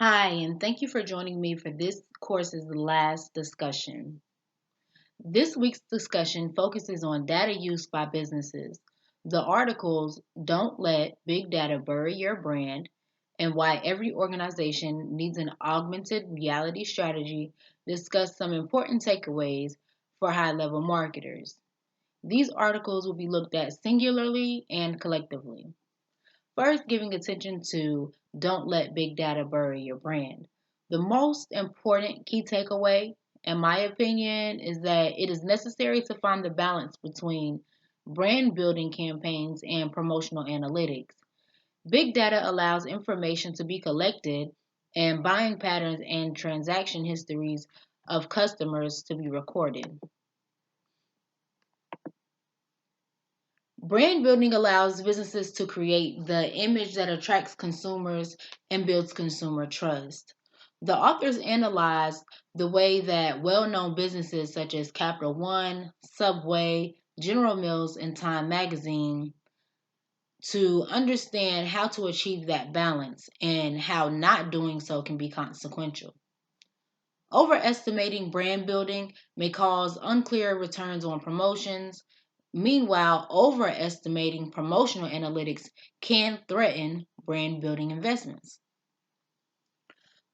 Hi, and thank you for joining me for this course's last discussion. This week's discussion focuses on data use by businesses. The articles Don't Let Big Data Bury Your Brand and Why Every Organization Needs an Augmented Reality Strategy discuss some important takeaways for high level marketers. These articles will be looked at singularly and collectively. First, giving attention to don't let big data bury your brand. The most important key takeaway, in my opinion, is that it is necessary to find the balance between brand building campaigns and promotional analytics. Big data allows information to be collected and buying patterns and transaction histories of customers to be recorded. Brand building allows businesses to create the image that attracts consumers and builds consumer trust. The authors analyze the way that well known businesses such as Capital One, Subway, General Mills, and Time Magazine to understand how to achieve that balance and how not doing so can be consequential. Overestimating brand building may cause unclear returns on promotions. Meanwhile, overestimating promotional analytics can threaten brand building investments.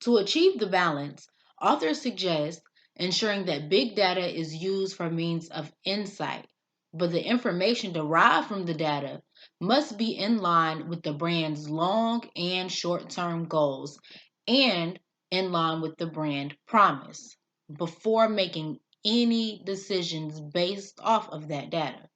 To achieve the balance, authors suggest ensuring that big data is used for means of insight, but the information derived from the data must be in line with the brand's long and short term goals and in line with the brand promise before making any decisions based off of that data.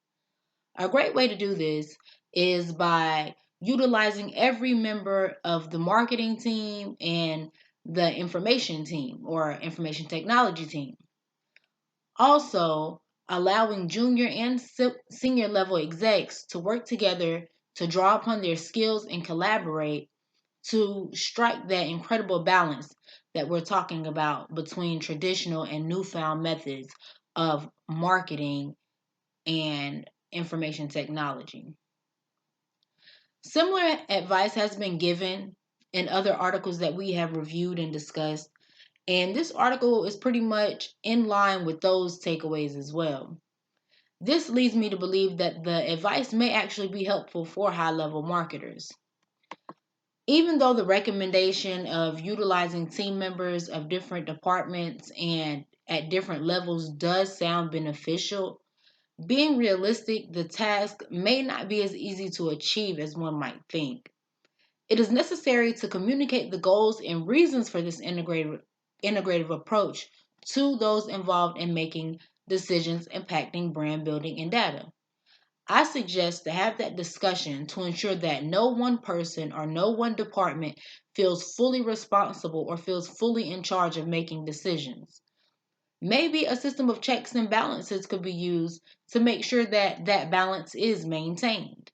A great way to do this is by utilizing every member of the marketing team and the information team or information technology team. Also, allowing junior and senior level execs to work together to draw upon their skills and collaborate to strike that incredible balance that we're talking about between traditional and newfound methods of marketing and information technology. Similar advice has been given in other articles that we have reviewed and discussed, and this article is pretty much in line with those takeaways as well. This leads me to believe that the advice may actually be helpful for high level marketers. Even though the recommendation of utilizing team members of different departments and at different levels does sound beneficial, being realistic, the task may not be as easy to achieve as one might think. It is necessary to communicate the goals and reasons for this integrative approach to those involved in making decisions impacting brand building and data. I suggest to have that discussion to ensure that no one person or no one department feels fully responsible or feels fully in charge of making decisions. Maybe a system of checks and balances could be used to make sure that that balance is maintained.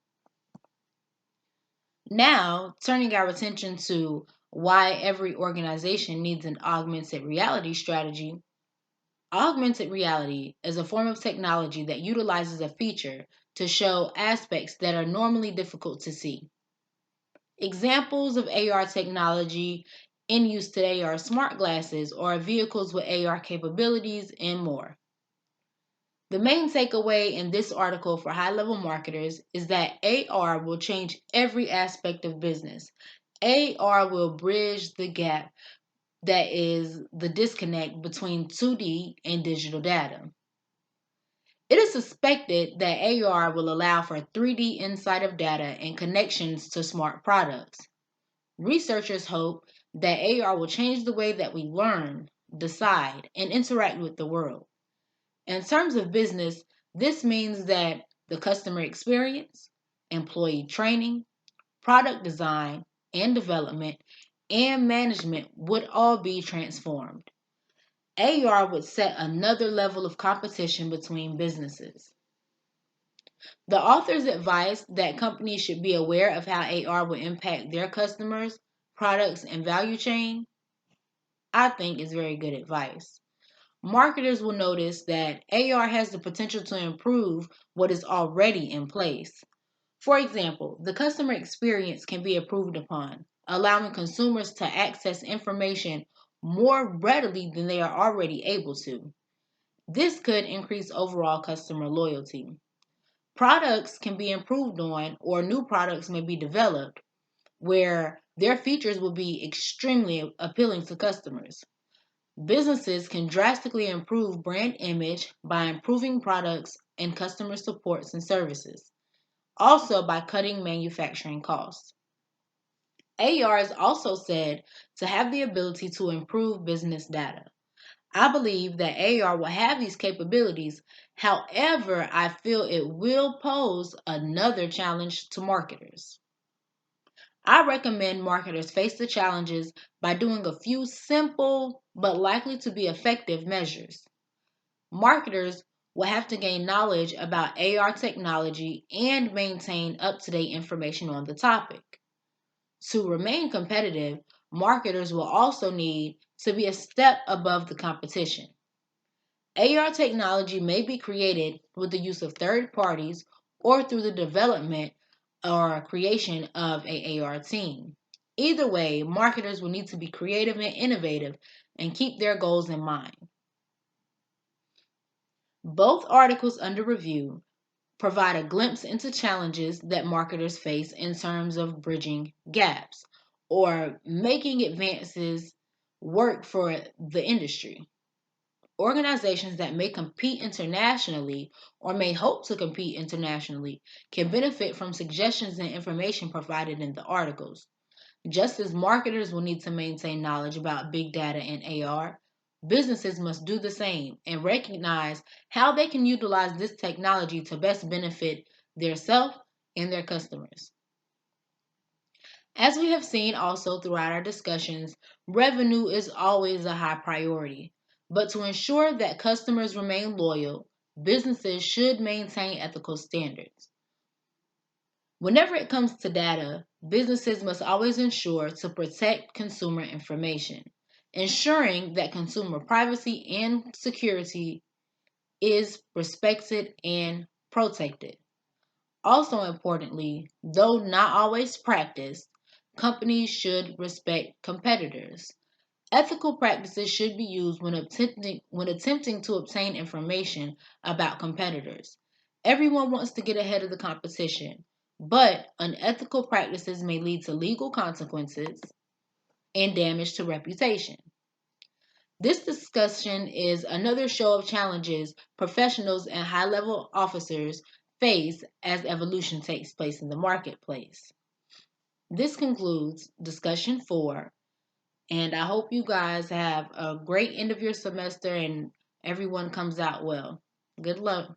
Now, turning our attention to why every organization needs an augmented reality strategy. Augmented reality is a form of technology that utilizes a feature to show aspects that are normally difficult to see. Examples of AR technology in use today are smart glasses or vehicles with AR capabilities and more. The main takeaway in this article for high level marketers is that AR will change every aspect of business. AR will bridge the gap that is the disconnect between 2D and digital data. It is suspected that AR will allow for 3D insight of data and connections to smart products. Researchers hope that AR will change the way that we learn, decide, and interact with the world. In terms of business, this means that the customer experience, employee training, product design and development, and management would all be transformed. AR would set another level of competition between businesses. The authors advise that companies should be aware of how AR will impact their customers, products, and value chain. I think is very good advice. Marketers will notice that AR has the potential to improve what is already in place. For example, the customer experience can be improved upon. allowing consumers to access information more readily than they are already able to. This could increase overall customer loyalty. Products can be improved on, or new products may be developed where their features will be extremely appealing to customers. Businesses can drastically improve brand image by improving products and customer supports and services, also by cutting manufacturing costs. AR is also said to have the ability to improve business data. I believe that AR will have these capabilities. However, I feel it will pose another challenge to marketers. I recommend marketers face the challenges by doing a few simple but likely to be effective measures. Marketers will have to gain knowledge about AR technology and maintain up to date information on the topic. To remain competitive, marketers will also need to be a step above the competition. AR technology may be created with the use of third parties or through the development or creation of a AR team. Either way, marketers will need to be creative and innovative and keep their goals in mind. Both articles under review provide a glimpse into challenges that marketers face in terms of bridging gaps or making advances work for the industry. Organizations that may compete internationally or may hope to compete internationally can benefit from suggestions and information provided in the articles. Just as marketers will need to maintain knowledge about big data and AR, businesses must do the same and recognize how they can utilize this technology to best benefit their self and their customers. As we have seen also throughout our discussions, revenue is always a high priority. But to ensure that customers remain loyal, businesses should maintain ethical standards. Whenever it comes to data, businesses must always ensure to protect consumer information, ensuring that consumer privacy and security is respected and protected. Also importantly, though not always practiced, companies should respect competitors. Ethical practices should be used when attempting to obtain information about competitors. Everyone wants to get ahead of the competition, but unethical practices may lead to legal consequences and damage to reputation. This discussion is another show of challenges professionals and high level officers face as evolution takes place in the marketplace. This concludes discussion 4, and I hope you guys have a great end of your semester and everyone comes out well. Good luck.